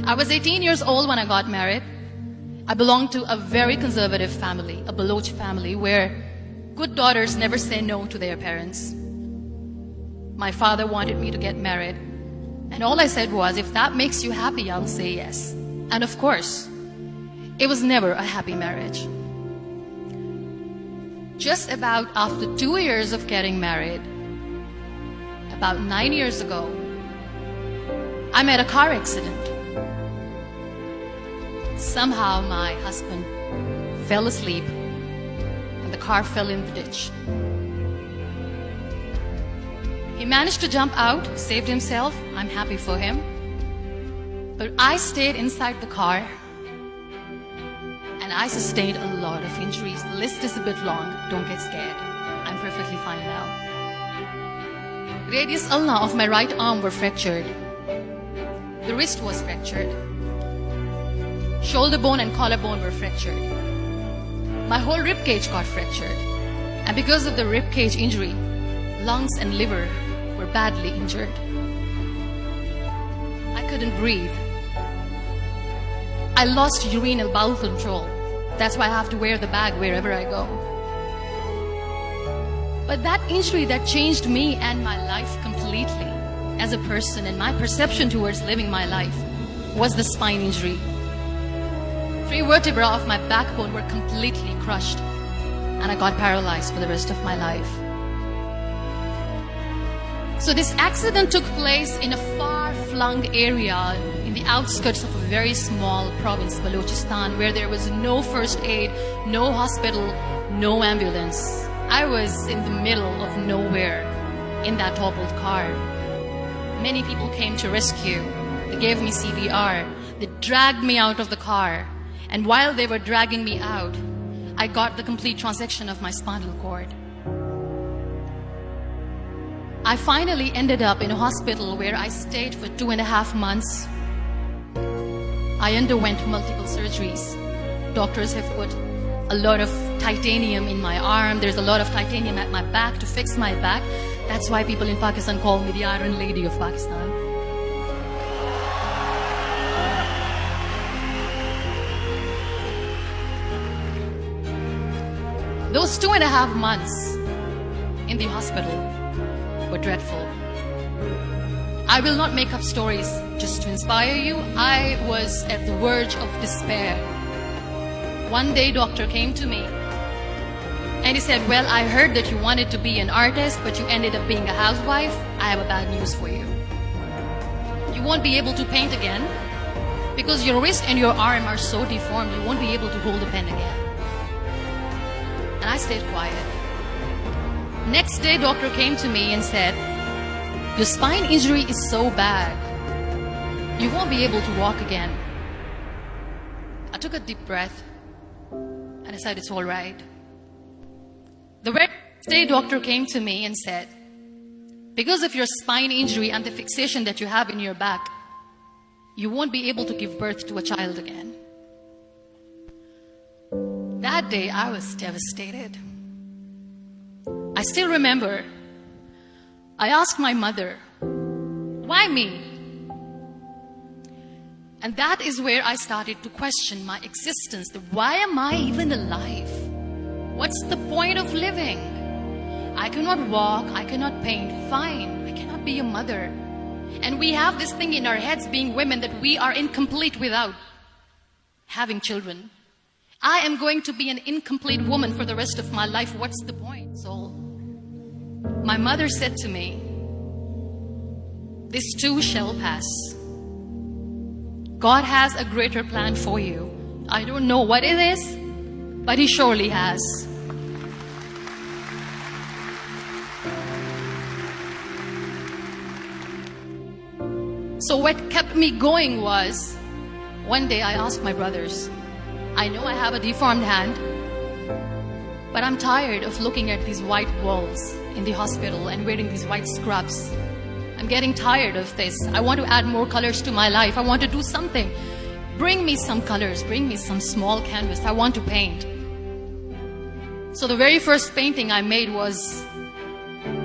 I was 18 years old when I got married. I belonged to a very conservative family, a Baloch family, where good daughters never say no to their parents. My father wanted me to get married, and all I said was, if that makes you happy, I'll say yes. And of course, it was never a happy marriage. Just about after 2 years of getting married, about 9 years ago, I met a car accident. Somehow my husband fell asleep and the car fell in the ditch. He managed to jump out, saved himself. I'm happy for him. But I stayed inside the car and I sustained a lot of injuries. The list is a bit long. Don't get scared. I'm perfectly fine now. Radius ulna of my right arm were fractured. The wrist was fractured. Shoulder bone and collarbone were fractured. My whole rib cage got fractured. And because of the rib cage injury, lungs and liver were badly injured. I couldn't breathe. I lost urine and bowel control. That's why I have to wear the bag wherever I go. But that injury that changed me and my life completely as a person and my perception towards living my life was the spine injury. 3 vertebrae of my backbone were completely crushed and I got paralyzed for the rest of my life. So this accident took place in a far-flung area in the outskirts of a very small province, Balochistan, where there was no first aid, no hospital, no ambulance. I was in the middle of nowhere in that toppled car. Many people came to rescue. They gave me CPR. They dragged me out of the car. And while they were dragging me out, I got the complete transection of my spinal cord. I finally ended up in a hospital where I stayed for 2.5 months. I underwent multiple surgeries. Doctors have put a lot of titanium in my arm. There's a lot of titanium at my back to fix my back. That's why people in Pakistan call me the Iron Lady of Pakistan. Those 2.5 months in the hospital were dreadful. I will not make up stories just to inspire you. I was at the verge of despair. One day, doctor came to me and he said, well, I heard that you wanted to be an artist, but you ended up being a housewife. I have a bad news for you. You won't be able to paint again because your wrist and your arm are so deformed, you won't be able to hold a pen again. And I stayed quiet. Next day, doctor came to me and said, your spine injury is so bad, you won't be able to walk again. I took a deep breath and I said, it's all right. The very next day, doctor came to me and said, because of your spine injury and the fixation that you have in your back, you won't be able to give birth to a child again. That day, I was devastated. I still remember, I asked my mother, why me? And that is where I started to question my existence. Why am I even alive? What's the point of living? I cannot walk, I cannot paint, fine, I cannot be a mother. And we have this thing in our heads, being women, that we are incomplete without having children. I am going to be an incomplete woman for the rest of my life. What's the point? So my mother said to me, this too shall pass. God has a greater plan for you. I don't know what it is, but He surely has. So what kept me going was, one day I asked my brothers, I know I have a deformed hand, but I'm tired of looking at these white walls in the hospital and wearing these white scrubs. I'm getting tired of this. I want to add more colors to my life. I want to do something. Bring me some colors. Bring me some small canvas. I want to paint. So the very first painting I made was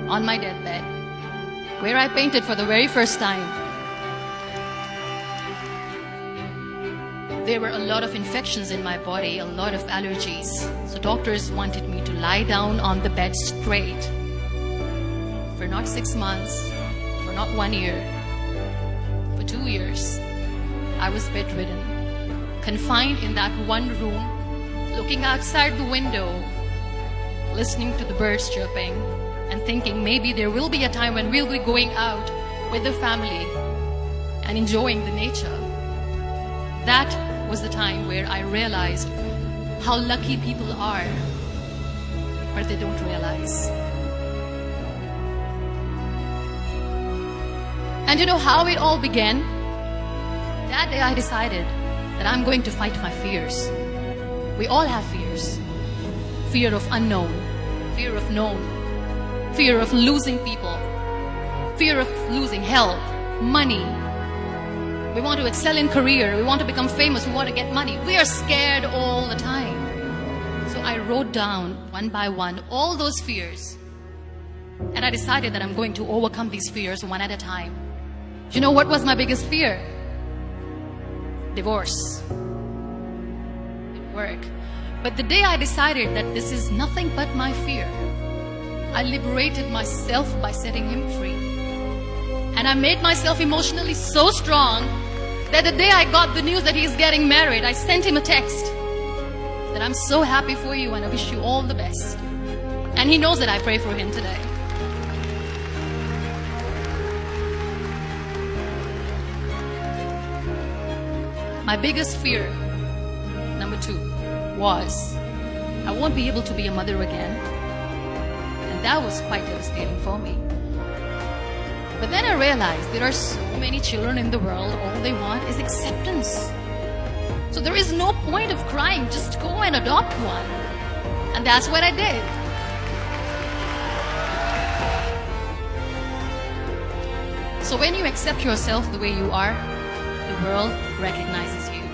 on my deathbed, where I painted for the very first time. There were a lot of infections in my body, a lot of allergies. So doctors wanted me to lie down on the bed straight for not 6 months, for not 1 year, for 2 years. I was bedridden, confined in that one room, looking outside the window, listening to the birds chirping, and thinking maybe there will be a time when we'll be going out with the family and enjoying the nature. That was the time where I realized how lucky people are, but they don't realize. And you know how it all began? That day I decided that I'm going to fight my fears. We all have fears. Fear of unknown, fear of known, fear of losing people, fear of losing health, money. We want to excel in career, we want to become famous, we want to get money. We are scared all the time. So I wrote down one by one all those fears. And I decided that I'm going to overcome these fears one at a time. You know what was my biggest fear? Divorce. At work. But the day I decided that this is nothing but my fear, I liberated myself by setting him free. And I made myself emotionally so strong that the day I got the news that he's getting married, I sent him a text that I'm so happy for you and I wish you all the best. And he knows that I pray for him today. My biggest fear, number 2, was I won't be able to be a mother again. And that was quite devastating for me. But then I realized there are so many children in the world, all they want is acceptance. So there is no point of crying, just go and adopt one. And that's what I did. So when you accept yourself the way you are, the world recognizes you.